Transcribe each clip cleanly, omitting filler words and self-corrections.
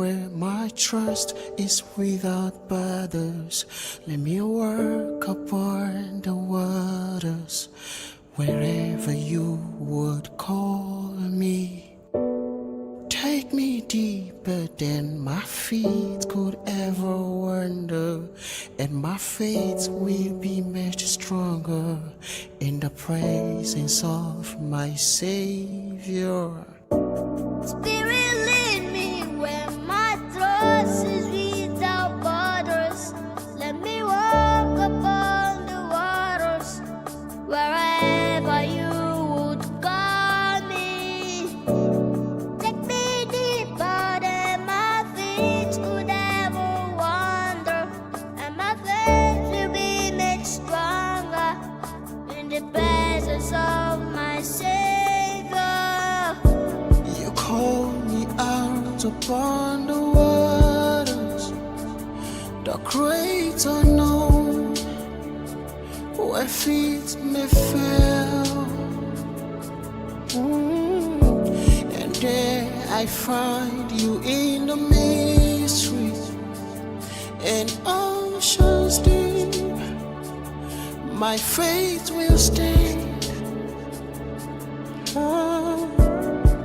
where my trust is without borders. Let me walk upon the waters, wherever you would call me. Take me deeper than my feet could ever wander, and my faith will be much stronger in the presence of my Savior. Spirit, lead me where my trust is without borders. Let me walk upon the waters, wherever you would call me. Take me deeper than my feet could ever wander, and my faith will be made stronger in the presence of my Savior. You call me out upon the waters, the great unknown, where feet may fail. And there I find you in the mystery, and oceans deep. My faith will stand.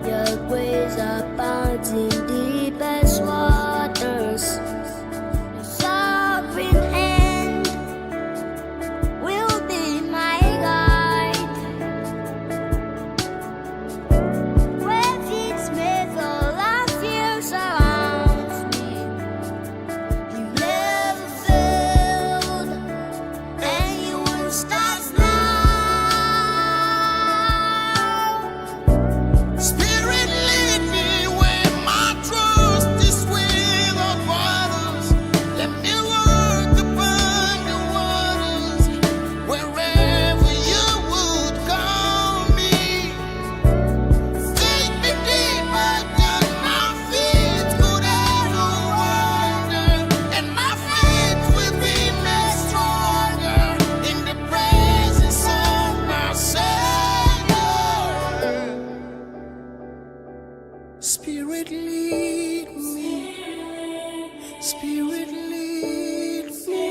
Your grace abounds in deepest waters. Your sovereign hand will be my guide. Where feet may fall and fear surrounds me, you never failed, and you won't start now. Spirit, lead me where my trust is without borders. Let me walk upon the waters, wherever you would call me. Take me deeper than my feet could ever wander, and my faith will be made stronger in the presence of my Savior. Spirit, lead me. Spirit, lead me.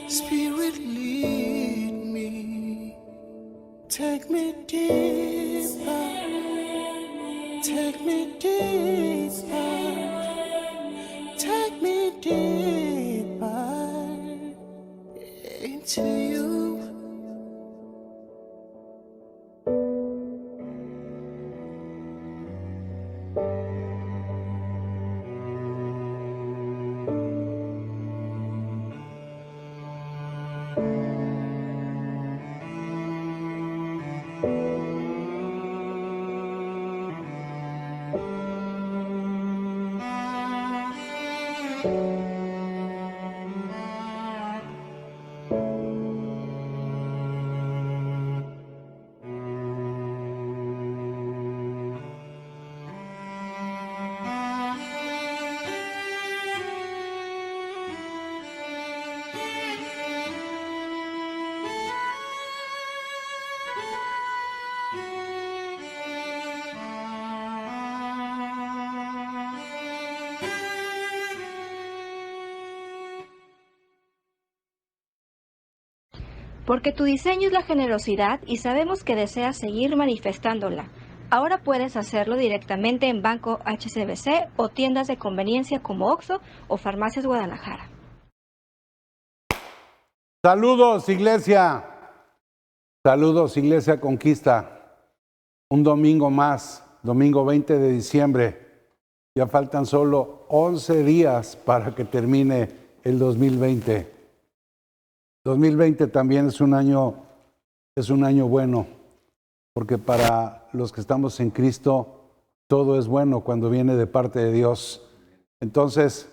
Spirit, lead me. Take me deeper. Take me deeper. Take me deeper into you. Porque tu diseño es la generosidad y sabemos que deseas seguir manifestándola. Ahora puedes hacerlo directamente en Banco HSBC o tiendas de conveniencia como Oxxo o Farmacias Guadalajara. Saludos, iglesia. Saludos, Iglesia Conquista. Un domingo más, domingo 20 de diciembre. Ya faltan solo 11 días para que termine el 2020. 2020 también es un año bueno, porque para los que estamos en Cristo, todo es bueno cuando viene de parte de Dios. Entonces,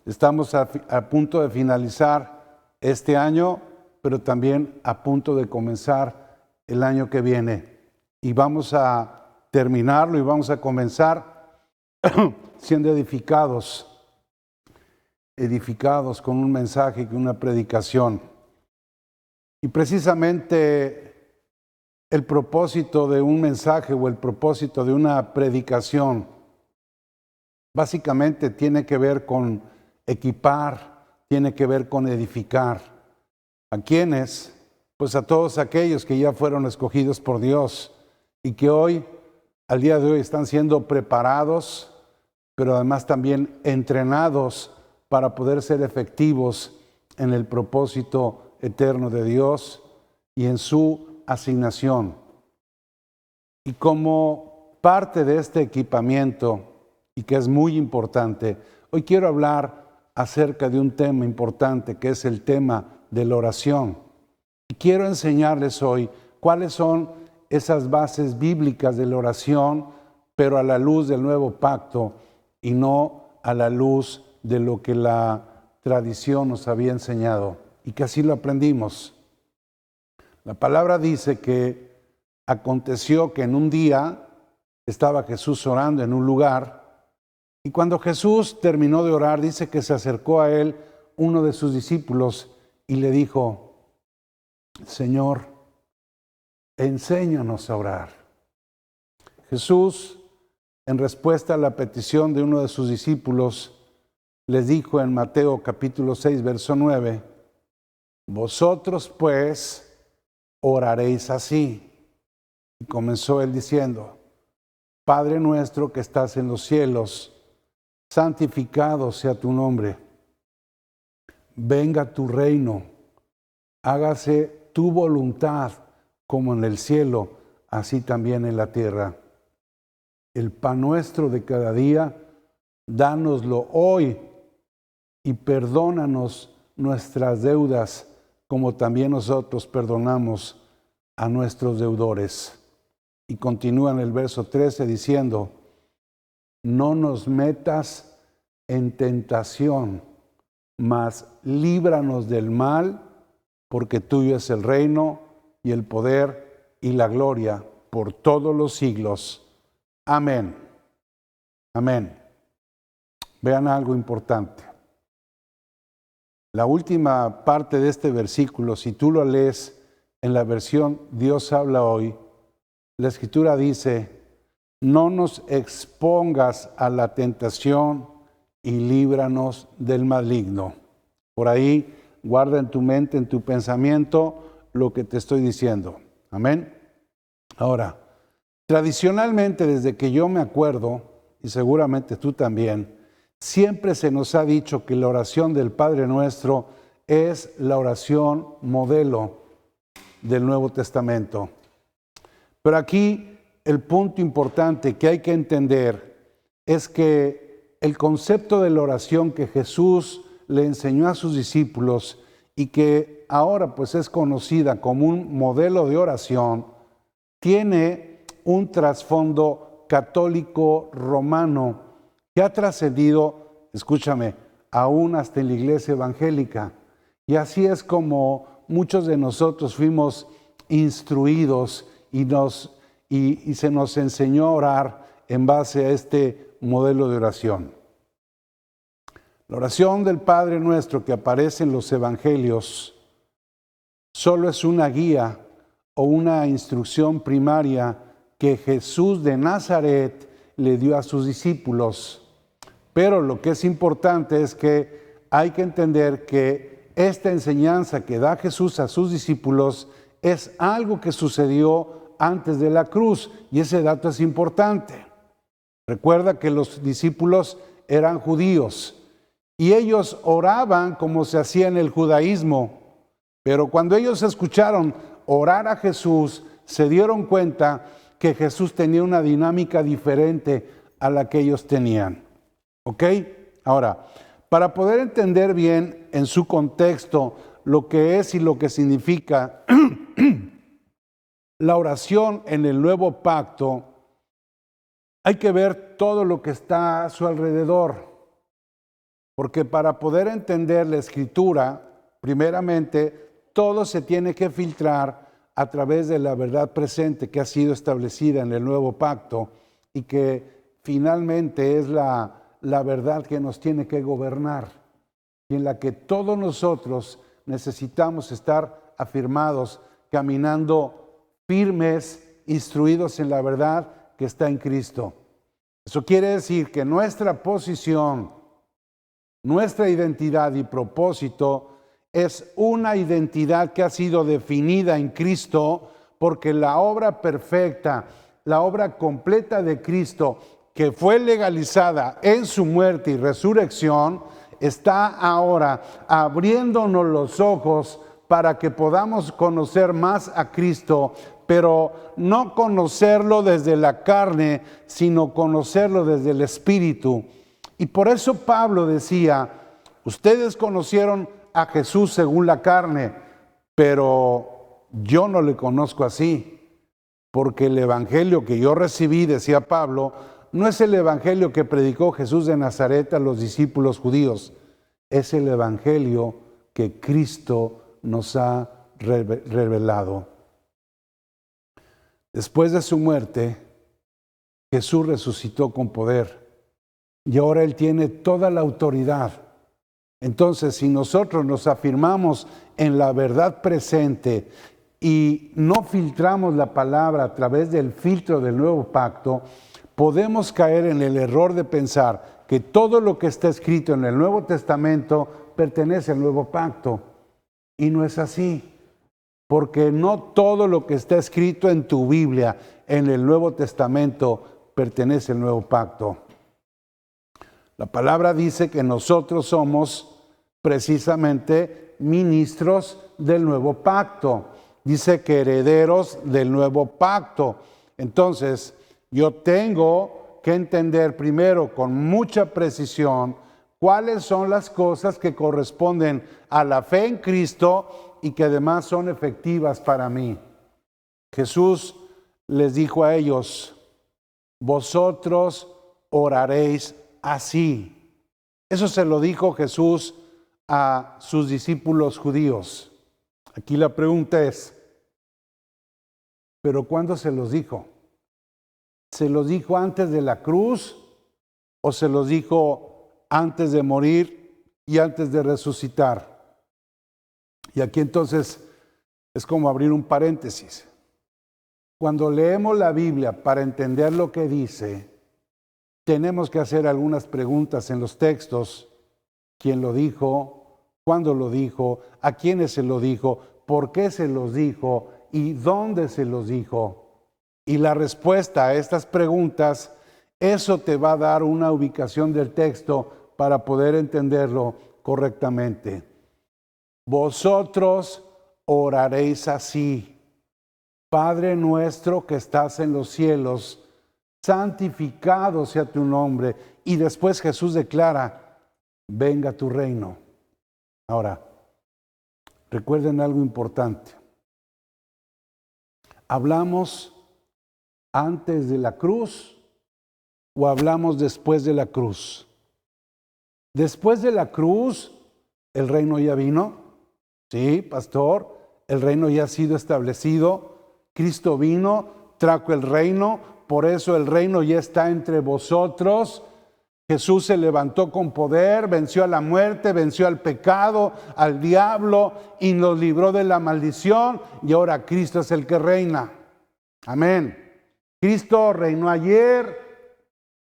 estamos a punto de finalizar este año, pero también a punto de comenzar el año que viene. Y vamos a terminarlo y vamos a comenzar siendo edificados con un mensaje, con una predicación. Y precisamente el propósito de un mensaje o el propósito de una predicación básicamente tiene que ver con equipar, tiene que ver con edificar. ¿A quiénes? Pues a todos aquellos que ya fueron escogidos por Dios y que hoy, al día de hoy, están siendo preparados, pero además también entrenados para poder ser efectivos en el propósito eterno de Dios y en su asignación. Y como parte de este equipamiento, y que es muy importante, hoy quiero hablar acerca de un tema importante, que es el tema de la oración. Y quiero enseñarles hoy cuáles son esas bases bíblicas de la oración, pero a la luz del nuevo pacto y no a la luz de lo que la tradición nos había enseñado, y que así lo aprendimos. La palabra dice que aconteció que en un día estaba Jesús orando en un lugar, y cuando Jesús terminó de orar, dice que se acercó a él uno de sus discípulos y le dijo: Señor, enséñanos a orar. Jesús, en respuesta a la petición de uno de sus discípulos, les dijo en Mateo capítulo 6, verso 9, vosotros pues oraréis así. Y comenzó él diciendo: Padre nuestro que estás en los cielos, santificado sea tu nombre. Venga tu reino, hágase tu voluntad como en el cielo, así también en la tierra. El pan nuestro de cada día, dánoslo hoy y perdónanos nuestras deudas, como también nosotros perdonamos a nuestros deudores. Y continúa en el verso 13 diciendo: no nos metas en tentación, mas líbranos del mal, porque tuyo es el reino y el poder y la gloria por todos los siglos. Amén. Amén. Vean algo importante. La última parte de este versículo, si tú lo lees en la versión Dios habla hoy, la Escritura dice: no nos expongas a la tentación y líbranos del maligno. Por ahí, guarda en tu mente, en tu pensamiento, lo que te estoy diciendo. Amén. Ahora, tradicionalmente, desde que yo me acuerdo, y seguramente tú también, siempre se nos ha dicho que la oración del Padre Nuestro es la oración modelo del Nuevo Testamento. Pero aquí el punto importante que hay que entender es que el concepto de la oración que Jesús le enseñó a sus discípulos y que ahora pues es conocida como un modelo de oración, tiene un trasfondo católico romano que ha trascendido, escúchame, aún hasta en la iglesia evangélica. Y así es como muchos de nosotros fuimos instruidos y se nos enseñó a orar en base a este modelo de oración. La oración del Padre Nuestro que aparece en los evangelios solo es una guía o una instrucción primaria que Jesús de Nazaret le dio a sus discípulos. Pero lo que es importante es que hay que entender que esta enseñanza que da Jesús a sus discípulos es algo que sucedió antes de la cruz, y ese dato es importante. Recuerda que los discípulos eran judíos y ellos oraban como se hacía en el judaísmo, pero cuando ellos escucharon orar a Jesús, se dieron cuenta que Jesús tenía una dinámica diferente a la que ellos tenían. ¿Ok? Ahora, para poder entender bien en su contexto lo que es y lo que significa la oración en el nuevo pacto, hay que ver todo lo que está a su alrededor. Porque para poder entender la Escritura, primeramente, todo se tiene que filtrar a través de la verdad presente que ha sido establecida en el nuevo pacto y que finalmente es la verdad que nos tiene que gobernar y en la que todos nosotros necesitamos estar afirmados, caminando firmes, instruidos en la verdad que está en Cristo. Eso quiere decir que nuestra posición, nuestra identidad y propósito es una identidad que ha sido definida en Cristo, porque la obra perfecta, la obra completa de Cristo, que fue legalizada en su muerte y resurrección, está ahora abriéndonos los ojos para que podamos conocer más a Cristo, pero no conocerlo desde la carne, sino conocerlo desde el Espíritu. Y por eso Pablo decía, ustedes conocieron a Jesús según la carne, pero yo no le conozco así, porque el evangelio que yo recibí, decía Pablo, no es el evangelio que predicó Jesús de Nazaret a los discípulos judíos, es el evangelio que Cristo nos ha revelado. Después de su muerte, Jesús resucitó con poder y ahora Él tiene toda la autoridad. Entonces, si nosotros nos afirmamos en la verdad presente y no filtramos la palabra a través del filtro del nuevo pacto, podemos caer en el error de pensar que todo lo que está escrito en el Nuevo Testamento pertenece al nuevo pacto. Y no es así, porque no todo lo que está escrito en tu Biblia, en el Nuevo Testamento, pertenece al nuevo pacto. La palabra dice que nosotros somos precisamente ministros del nuevo pacto. Dice que herederos del nuevo pacto. Entonces, yo tengo que entender primero con mucha precisión cuáles son las cosas que corresponden a la fe en Cristo y que además son efectivas para mí. Jesús les dijo a ellos, vosotros oraréis así. Eso se lo dijo Jesús a sus discípulos judíos. Aquí la pregunta es, ¿pero cuándo se los dijo? ¿Se los dijo antes de la cruz o se los dijo antes de morir y antes de resucitar? Y aquí entonces es como abrir un paréntesis. Cuando leemos la Biblia para entender lo que dice, tenemos que hacer algunas preguntas en los textos. ¿Quién lo dijo? ¿Cuándo lo dijo? ¿A quiénes se lo dijo? ¿Por qué se los dijo? ¿Y dónde se los dijo? Y la respuesta a estas preguntas, eso te va a dar una ubicación del texto para poder entenderlo correctamente. Vosotros oraréis así. Padre nuestro que estás en los cielos, santificado sea tu nombre. Y después Jesús declara, venga tu reino. Ahora, recuerden algo importante. ¿Hablamos antes de la cruz o hablamos después de la cruz? Después de la cruz, ¿el reino ya vino? Sí, pastor, el reino ya ha sido establecido. Cristo vino, trajo el reino, por eso el reino ya está entre vosotros. Jesús se levantó con poder, venció a la muerte, venció al pecado, al diablo y nos libró de la maldición. Y ahora Cristo es el que reina. Amén. Cristo reinó ayer,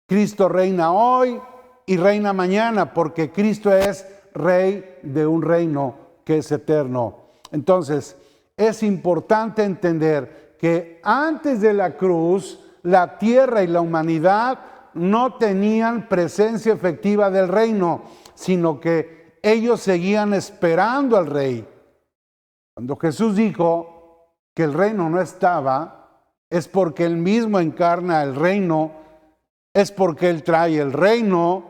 Cristo reina hoy y reina mañana, porque Cristo es rey de un reino que es eterno. Entonces, es importante entender que antes de la cruz, la tierra y la humanidad no tenían presencia efectiva del reino, sino que ellos seguían esperando al rey. Cuando Jesús dijo que el reino no estaba, es porque Él mismo encarna el reino, es porque Él trae el reino,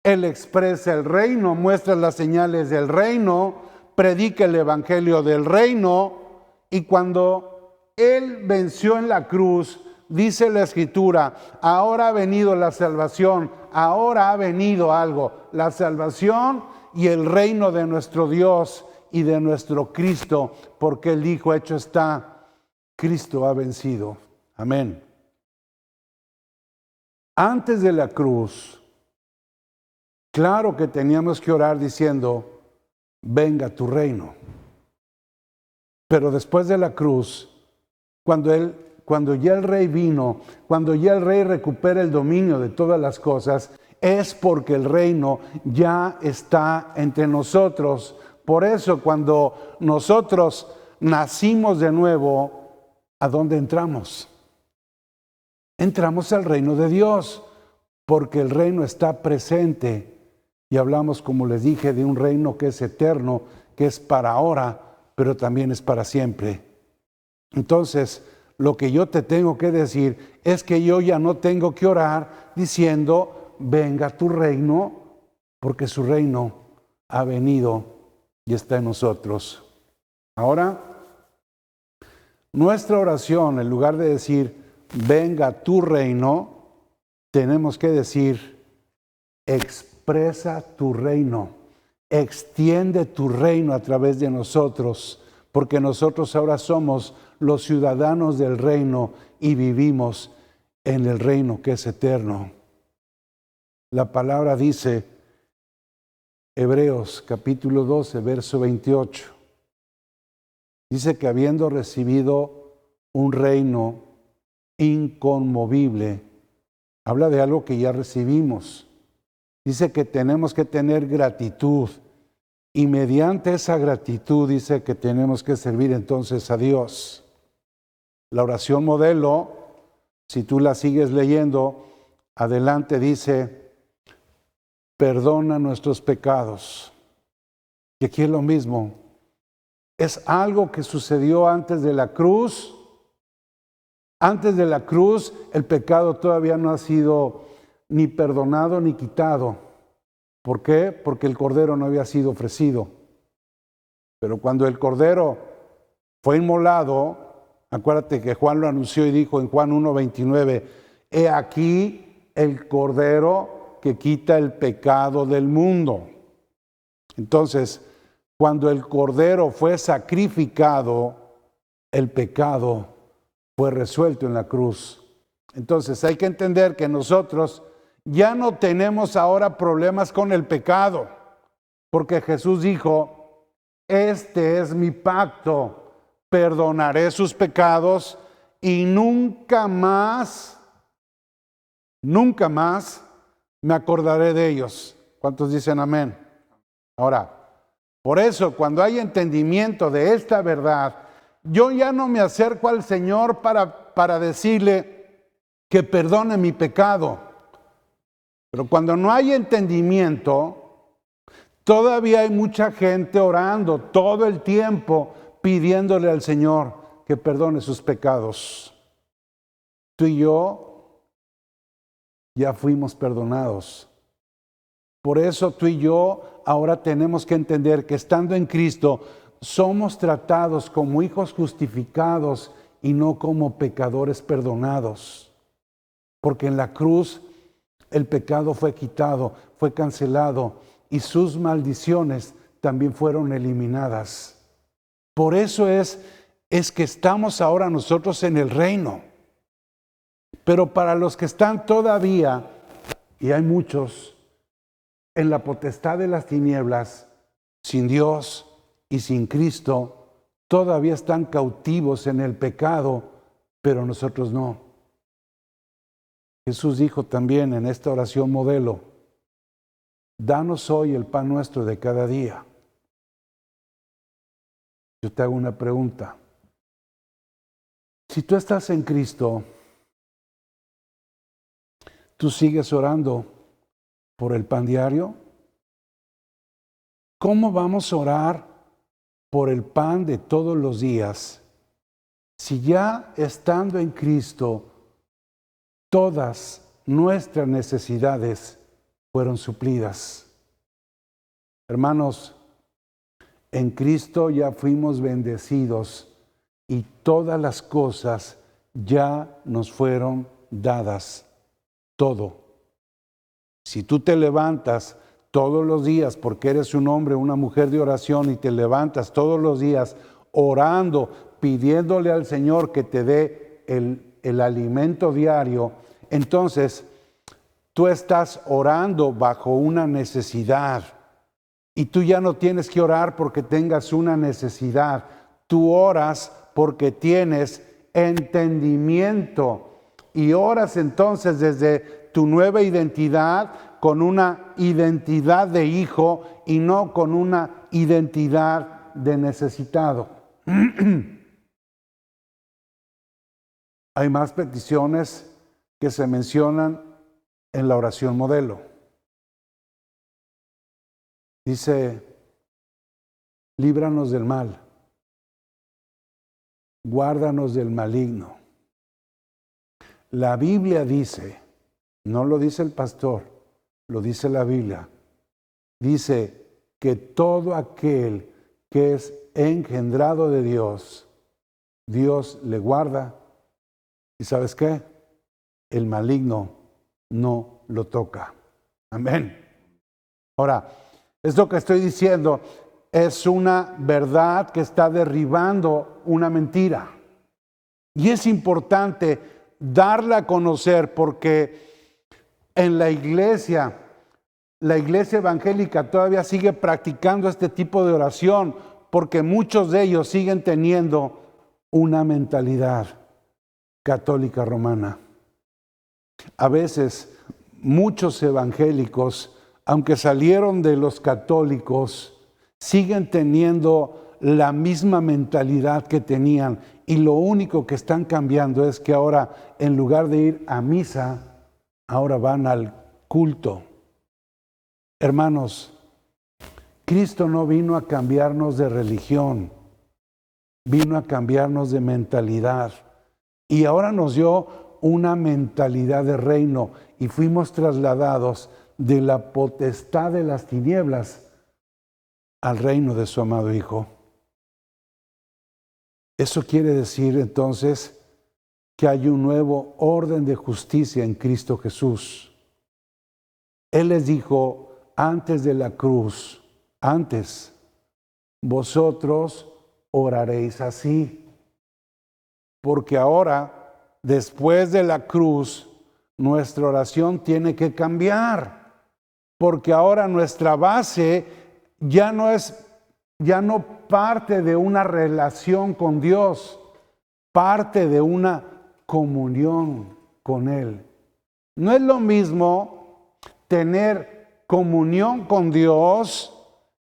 Él expresa el reino, muestra las señales del reino, predica el evangelio del reino, y cuando Él venció en la cruz, dice la Escritura, ahora ha venido la salvación, ahora ha venido algo, la salvación y el reino de nuestro Dios y de nuestro Cristo, porque Él dijo, hecho está, Cristo ha vencido. Amén. Antes de la cruz, claro que teníamos que orar diciendo, venga tu reino. Pero después de la cruz, cuando cuando ya el Rey vino, cuando ya el Rey recupera el dominio de todas las cosas, es porque el reino ya está entre nosotros. Por eso cuando nosotros nacimos de nuevo, ¿a dónde entramos? Entramos al reino de Dios, porque el reino está presente. Y hablamos, como les dije, de un reino que es eterno, que es para ahora, pero también es para siempre. Entonces, lo que yo te tengo que decir es que yo ya no tengo que orar diciendo, venga tu reino, porque su reino ha venido y está en nosotros. Ahora, nuestra oración, en lugar de decir, venga tu reino, tenemos que decir, expresa tu reino, extiende tu reino a través de nosotros, porque nosotros ahora somos los ciudadanos del reino y vivimos en el reino que es eterno. La palabra dice, Hebreos capítulo 12, verso 28, dice que habiendo recibido un reino inconmovible, habla de algo que ya recibimos. Dice que tenemos que tener gratitud y mediante esa gratitud dice que tenemos que servir entonces a Dios. La oración modelo, si tú la sigues leyendo, adelante dice, perdona nuestros pecados. Y aquí es lo mismo. Es algo que sucedió antes de la cruz. Antes de la cruz, el pecado todavía no ha sido ni perdonado ni quitado. ¿Por qué? Porque el Cordero no había sido ofrecido. Pero cuando el Cordero fue inmolado, acuérdate que Juan lo anunció y dijo en Juan 1:29, he aquí el Cordero que quita el pecado del mundo. Entonces, cuando el Cordero fue sacrificado, el pecado fue resuelto en la cruz. Entonces, hay que entender que nosotros ya no tenemos ahora problemas con el pecado, porque Jesús dijo, este es mi pacto, perdonaré sus pecados y nunca más me acordaré de ellos. ¿Cuántos dicen amén? Ahora, por eso cuando hay entendimiento de esta verdad, yo ya no me acerco al Señor para decirle que perdone mi pecado. Pero cuando no hay entendimiento, todavía hay mucha gente orando todo el tiempo pidiéndole al Señor que perdone sus pecados. Tú y yo ya fuimos perdonados. Por eso tú y yo ahora tenemos que entender que estando en Cristo somos tratados como hijos justificados y no como pecadores perdonados. Porque en la cruz el pecado fue quitado, fue cancelado y sus maldiciones también fueron eliminadas. Por eso es que estamos ahora nosotros en el reino. Pero para los que están todavía, y hay muchos, en la potestad de las tinieblas, sin Dios y sin Cristo, todavía están cautivos en el pecado, pero nosotros no. Jesús dijo también en esta oración modelo, danos hoy el pan nuestro de cada día. Yo te hago una pregunta. Si tú estás en Cristo, ¿tú sigues orando por el pan diario? ¿Cómo vamos a orar por el pan de todos los días si ya estando en Cristo todas nuestras necesidades fueron suplidas? Hermanos, en Cristo ya fuimos bendecidos y todas las cosas ya nos fueron dadas. Todo. Si tú te levantas todos los días porque eres un hombre o una mujer de oración y te levantas todos los días orando, pidiéndole al Señor que te dé el alimento diario, entonces tú estás orando bajo una necesidad y tú ya no tienes que orar porque tengas una necesidad. Tú oras porque tienes entendimiento y oras entonces desde tu nueva identidad con una identidad de hijo y no con una identidad de necesitado. Hay más peticiones que se mencionan en la oración modelo. Dice, líbranos del mal, guárdanos del maligno. La Biblia dice, no lo dice el pastor, lo dice la Biblia, dice que todo aquel que es engendrado de Dios, Dios le guarda. ¿Y sabes qué? El maligno no lo toca. Amén. Ahora, esto que estoy diciendo es una verdad que está derribando una mentira. Y es importante darla a conocer porque en la iglesia evangélica todavía sigue practicando este tipo de oración porque muchos de ellos siguen teniendo una mentalidad católica romana. A veces muchos evangélicos, aunque salieron de los católicos, siguen teniendo la misma mentalidad que tenían y lo único que están cambiando es que ahora en lugar de ir a misa, ahora van al culto. Hermanos, Cristo no vino a cambiarnos de religión, vino a cambiarnos de mentalidad y ahora nos dio una mentalidad de reino y fuimos trasladados de la potestad de las tinieblas al reino de su amado Hijo. Eso quiere decir entonces que hay un nuevo orden de justicia en Cristo Jesús. Él les dijo antes de la cruz, antes, vosotros oraréis así, porque ahora, después de la cruz, nuestra oración tiene que cambiar, porque ahora nuestra base ya no parte de una relación con Dios, parte de una comunión con Él. No es lo mismo tener comunión con Dios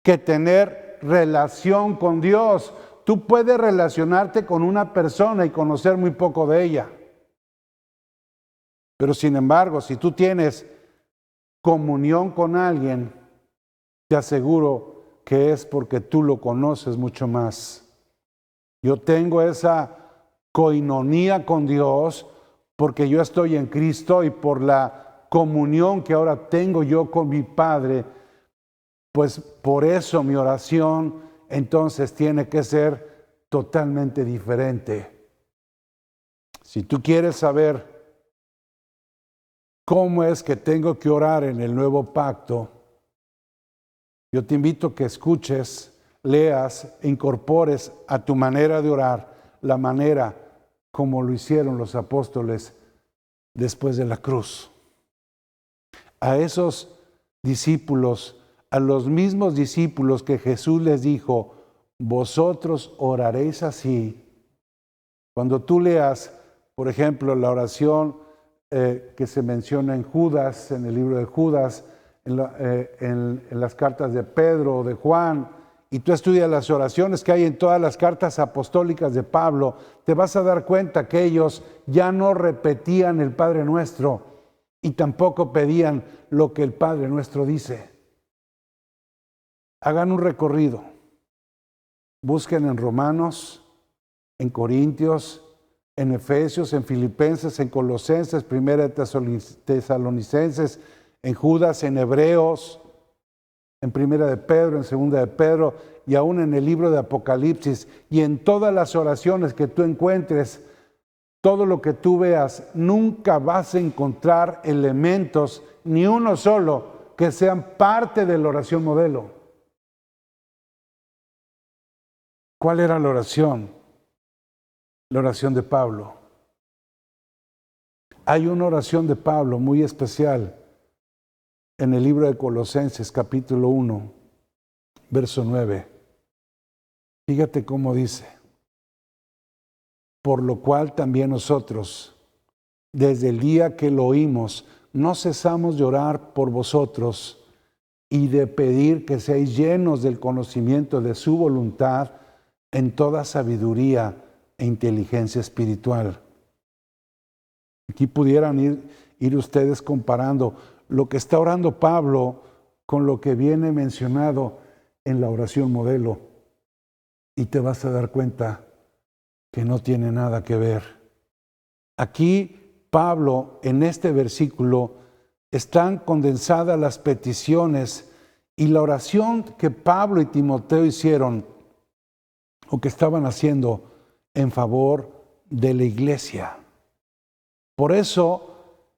que tener relación con Dios. Tú puedes relacionarte con una persona y conocer muy poco de ella. Pero sin embargo, si tú tienes comunión con alguien, te aseguro que es porque tú lo conoces mucho más. Yo tengo esa coinonía con Dios porque yo estoy en Cristo y por la comunión que ahora tengo yo con mi Padre, pues por eso mi oración entonces tiene que ser totalmente diferente. Si tú quieres saber cómo es que tengo que orar en el nuevo pacto, yo te invito a que escuches, leas e incorpores a tu manera de orar la manera como lo hicieron los apóstoles después de la cruz. A esos discípulos, a los mismos discípulos que Jesús les dijo, vosotros oraréis así. Cuando tú leas, por ejemplo, la oración que se menciona en Judas, en el libro de Judas, en las cartas de Pedro o de Juan, y tú estudias las oraciones que hay en todas las cartas apostólicas de Pablo, te vas a dar cuenta que ellos ya no repetían el Padre Nuestro y tampoco pedían lo que el Padre Nuestro dice. Hagan un recorrido. Busquen en Romanos, en Corintios, en Efesios, en Filipenses, en Colosenses, Primera de Tesalonicenses, en Judas, en Hebreos, en Primera de Pedro, en Segunda de Pedro y aún en el libro de Apocalipsis y en todas las oraciones que tú encuentres, todo lo que tú veas, nunca vas a encontrar elementos, ni uno solo, que sean parte de la oración modelo. ¿Cuál era la oración? La oración de Pablo. Hay una oración de Pablo muy especial en el libro de Colosenses, capítulo 1, verso 9. Fíjate cómo dice. por lo cual también nosotros, desde el día que lo oímos, no cesamos de orar por vosotros y de pedir que seáis llenos del conocimiento de su voluntad en toda sabiduría e inteligencia espiritual. Aquí pudieran ir ustedes comparando lo que está orando Pablo con lo que viene mencionado en la oración modelo, y te vas a dar cuenta que no tiene nada que ver. Aquí Pablo, en este versículo, están condensadas las peticiones y la oración que Pablo y Timoteo hicieron o que estaban haciendo en favor de la iglesia. Por eso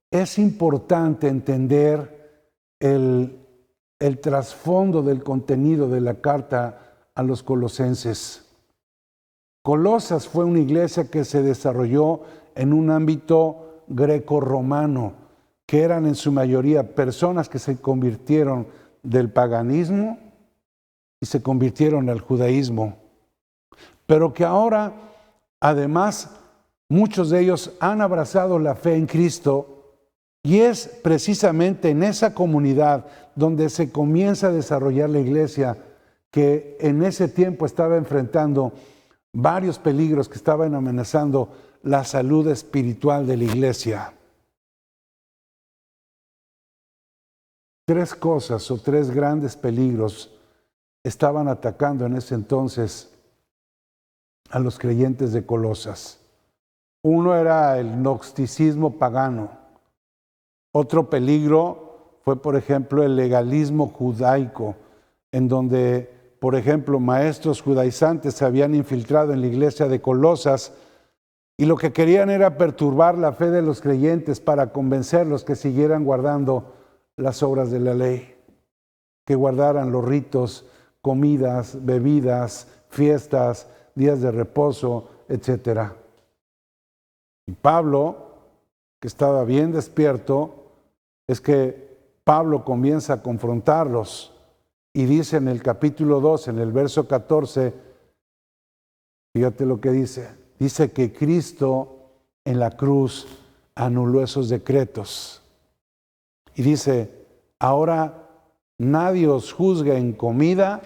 es importante entender el trasfondo del contenido de la carta a los colosenses. Colosas fue una iglesia que se desarrolló en un ámbito greco-romano, que eran en su mayoría personas que se convirtieron del paganismo y se convirtieron al judaísmo, pero que ahora, además, muchos de ellos han abrazado la fe en Cristo, y es precisamente en esa comunidad donde se comienza a desarrollar la iglesia, que en ese tiempo estaba enfrentando varios peligros que estaban amenazando la salud espiritual de la iglesia. Tres cosas o tres grandes peligros estaban atacando en ese entonces a los creyentes de Colosas. Uno era el gnosticismo pagano. Otro peligro fue, por ejemplo, el legalismo judaico, en donde, por ejemplo, maestros judaizantes se habían infiltrado en la iglesia de Colosas y lo que querían era perturbar la fe de los creyentes para convencerlos que siguieran guardando las obras de la ley, que guardaran los ritos, comidas, bebidas, fiestas, días de reposo, etc. Y Pablo, que estaba bien despierto, es que Pablo comienza a confrontarlos y dice en el capítulo 2, en el verso 14, fíjate lo que dice. Dice que Cristo en la cruz anuló esos decretos. Y dice, ahora nadie os juzgue en comida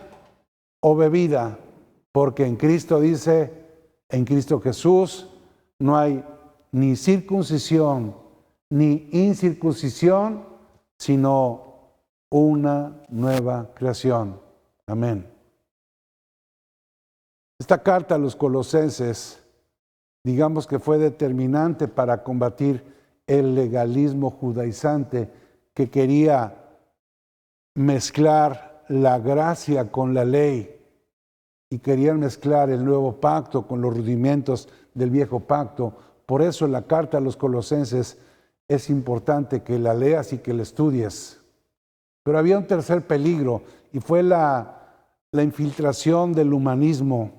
o bebida, porque en Cristo dice, en Cristo Jesús no hay ni circuncisión ni incircuncisión, sino una nueva creación. Amén. Esta carta a los colosenses, digamos que fue determinante para combatir el legalismo judaizante que quería mezclar la gracia con la ley y querían mezclar el nuevo pacto con los rudimentos del viejo pacto. Por eso la carta a los colosenses es importante que la leas y que la estudies. Pero había un tercer peligro y fue la infiltración del humanismo.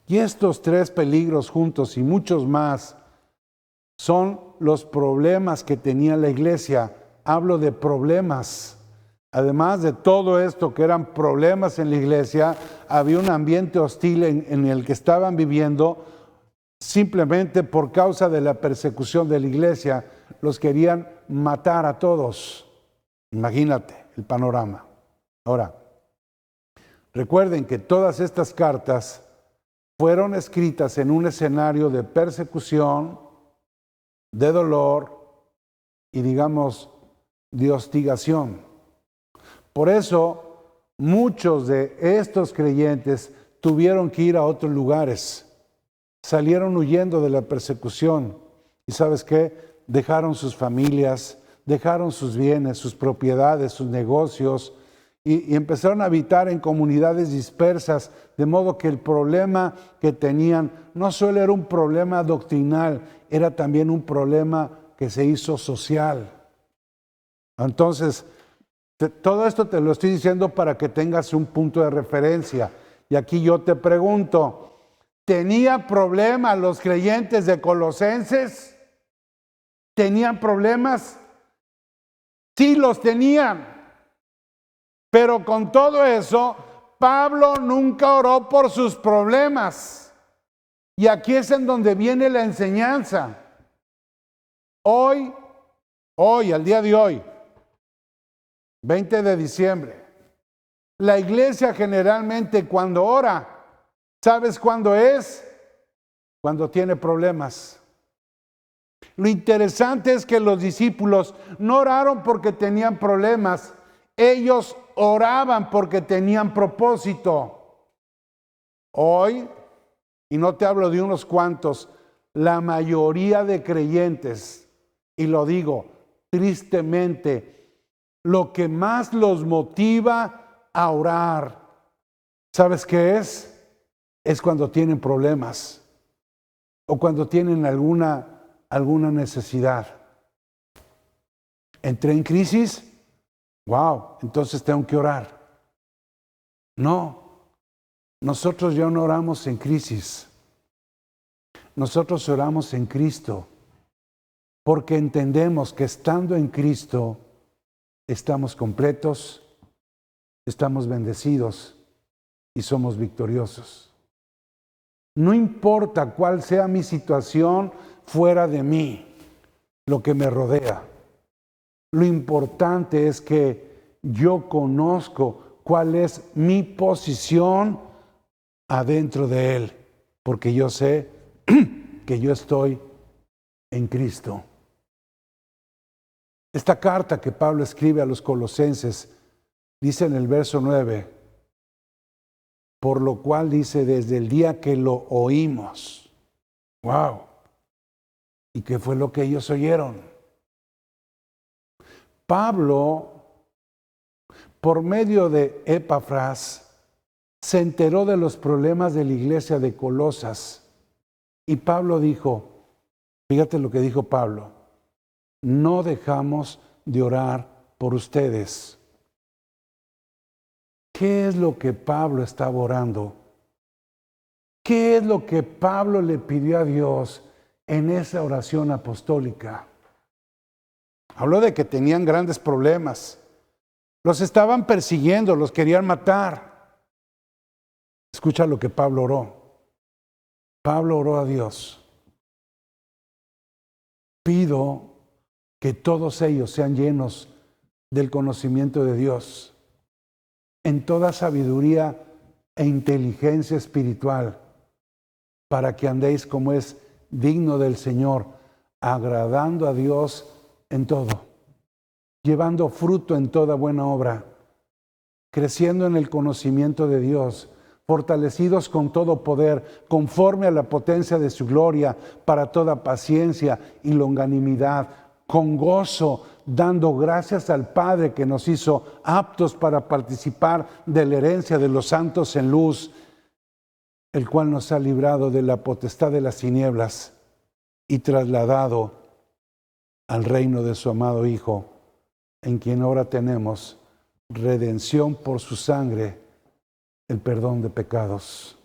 Y estos tres peligros juntos y muchos más son los problemas que tenía la iglesia. Hablo de problemas. Además de todo esto que eran problemas en la iglesia, había un ambiente hostil en el que estaban viviendo simplemente por causa de la persecución de la iglesia. Los querían matar a todos. Imagínate el panorama. Ahora, recuerden que todas estas cartas fueron escritas en un escenario de persecución, de dolor y, digamos, de hostigación. Por eso, muchos de estos creyentes tuvieron que ir a otros lugares. Salieron huyendo de la persecución. ¿Y sabes qué? Dejaron sus familias, dejaron sus bienes, sus propiedades, sus negocios y empezaron a habitar en comunidades dispersas, de modo que el problema que tenían no solo era un problema doctrinal, era también un problema que se hizo social. Entonces, todo esto te lo estoy diciendo para que tengas un punto de referencia. Y aquí yo te pregunto, ¿tenía problemas los creyentes de Colosenses? ¿Tenían problemas? Sí, los tenían. Pero con todo eso, Pablo nunca oró por sus problemas. Y aquí es en donde viene la enseñanza. Hoy, al día de hoy, 20 de diciembre, la iglesia generalmente cuando ora, ¿sabes cuándo es? Cuando tiene problemas. Lo interesante es que los discípulos no oraron porque tenían problemas, ellos oraban porque tenían propósito. Hoy, y no te hablo de unos cuantos, la mayoría de creyentes, y lo digo tristemente, lo que más los motiva a orar, ¿sabes qué es? Es cuando tienen problemas o cuando tienen alguna necesidad. Entré en crisis, wow, entonces tengo que orar. No, nosotros ya no oramos en crisis. Nosotros oramos en Cristo, porque entendemos que estando en Cristo estamos completos, estamos bendecidos y somos victoriosos. No importa cuál sea mi situación fuera de mí, lo que me rodea. Lo importante es que yo conozco cuál es mi posición adentro de Él, porque yo sé que yo estoy en Cristo. Esta carta que Pablo escribe a los colosenses dice en el verso 9, por lo cual dice desde el día que lo oímos. ¡Wow! ¿Y qué fue lo que ellos oyeron? Pablo, por medio de Epafras, se enteró de los problemas de la iglesia de Colosas. Y Pablo dijo, fíjate lo que dijo Pablo, no dejamos de orar por ustedes. ¿Qué es lo que Pablo estaba orando? ¿Qué es lo que Pablo le pidió a Dios en esa oración apostólica? Habló de que tenían grandes problemas. Los estaban persiguiendo, los querían matar. Escucha lo que Pablo oró. Pablo oró a Dios. Pido que todos ellos sean llenos del conocimiento de Dios, en toda sabiduría e inteligencia espiritual, para que andéis como es digno del Señor, agradando a Dios en todo, llevando fruto en toda buena obra, creciendo en el conocimiento de Dios, fortalecidos con todo poder, conforme a la potencia de su gloria, para toda paciencia y longanimidad, con gozo, dando gracias al Padre que nos hizo aptos para participar de la herencia de los santos en luz, el cual nos ha librado de la potestad de las tinieblas y trasladado al reino de su amado Hijo, en quien ahora tenemos redención por su sangre, el perdón de pecados.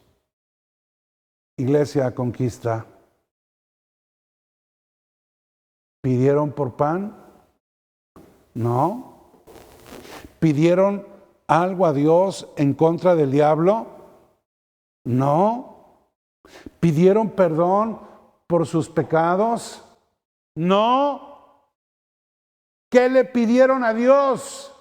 Iglesia Conquista, ¿pidieron por pan? No. ¿Pidieron algo a Dios en contra del diablo? No. ¿Pidieron perdón por sus pecados? No. ¿Qué le pidieron a Dios?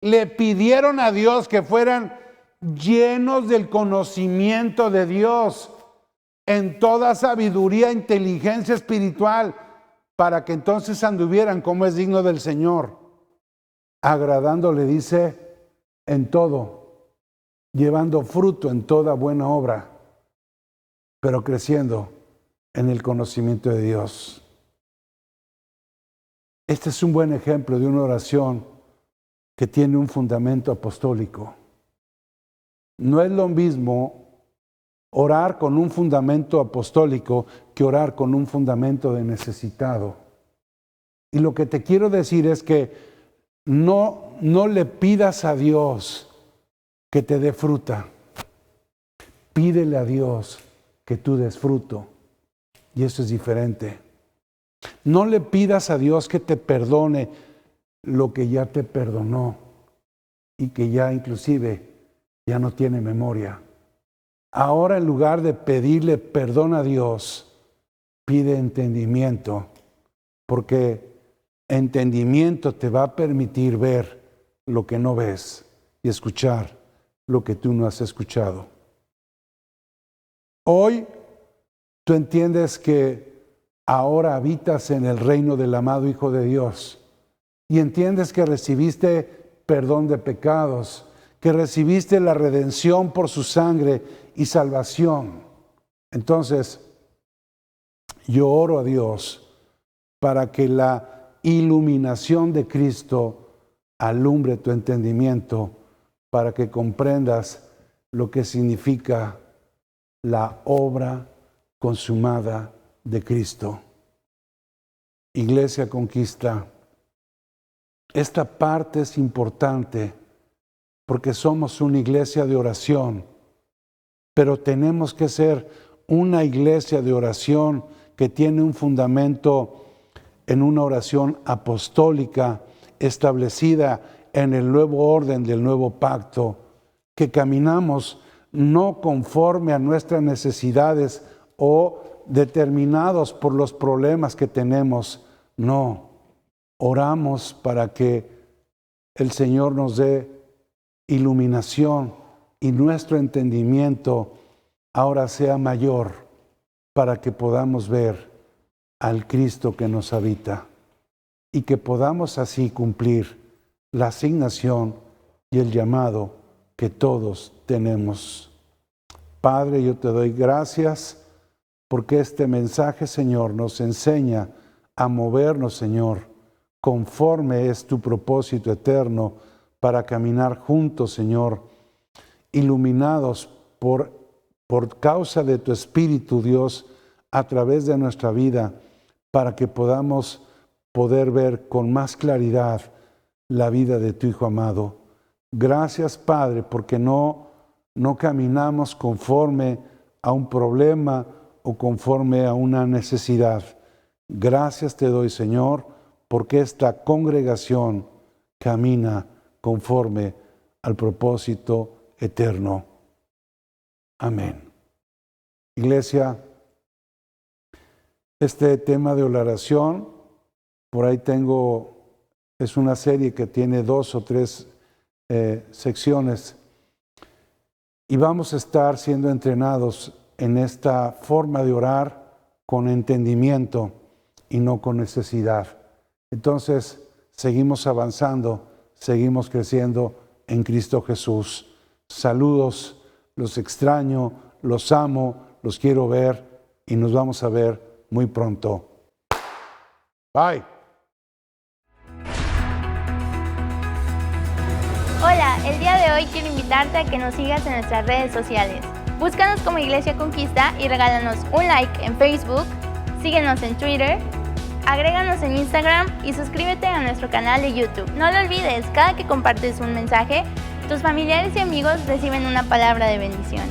Le pidieron a Dios que fueran llenos del conocimiento de Dios en toda sabiduría e inteligencia espiritual, para que entonces anduvieran como es digno del Señor, agradándole, dice, en todo, llevando fruto en toda buena obra, pero creciendo en el conocimiento de Dios. Este es un buen ejemplo de una oración que tiene un fundamento apostólico. No es lo mismo orar con un fundamento apostólico que orar con un fundamento de necesitado. Y lo que te quiero decir es que no le pidas a Dios que te dé fruta. Pídele a Dios que tú des fruto. Y eso es diferente. No le pidas a Dios que te perdone lo que ya te perdonó y que ya inclusive ya no tiene memoria. Ahora, en lugar de pedirle perdón a Dios, pide entendimiento, porque entendimiento te va a permitir ver lo que no ves y escuchar lo que tú no has escuchado. Hoy tú entiendes que ahora habitas en el reino del amado Hijo de Dios y entiendes que recibiste perdón de pecados, que recibiste la redención por su sangre y salvación. Entonces, yo oro a Dios para que la iluminación de Cristo alumbre tu entendimiento, para que comprendas lo que significa la obra consumada de Cristo. Iglesia Conquista, esta parte es importante porque somos una iglesia de oración, pero tenemos que ser una iglesia de oración que tiene un fundamento en una oración apostólica establecida en el nuevo orden del nuevo pacto, que caminamos no conforme a nuestras necesidades o determinados por los problemas que tenemos, no, oramos para que el Señor nos dé iluminación y nuestro entendimiento ahora sea mayor para que podamos ver al Cristo que nos habita y que podamos así cumplir la asignación y el llamado que todos tenemos. Padre, yo te doy gracias porque este mensaje, Señor, nos enseña a movernos, Señor, conforme es tu propósito eterno para caminar juntos, Señor, iluminados por causa de tu Espíritu, Dios, a través de nuestra vida, para que podamos poder ver con más claridad la vida de tu Hijo amado. Gracias, Padre, porque no caminamos conforme a un problema o conforme a una necesidad. Gracias te doy, Señor, porque esta congregación camina conforme al propósito eterno. Amén. Iglesia, este tema de oración, por ahí es una serie que tiene 2 o 3 secciones y vamos a estar siendo entrenados en esta forma de orar con entendimiento y no con necesidad. Entonces, seguimos avanzando, seguimos creciendo en Cristo Jesús. Saludos, los extraño, los amo, los quiero ver y nos vamos a ver muy pronto. Bye. Hola, el día de hoy quiero invitarte a que nos sigas en nuestras redes sociales. Búscanos como Iglesia Conquista y regálanos un like en Facebook, síguenos en Twitter, agréganos en Instagram y suscríbete a nuestro canal de YouTube. No lo olvides, cada que compartes un mensaje, tus familiares y amigos reciben una palabra de bendición.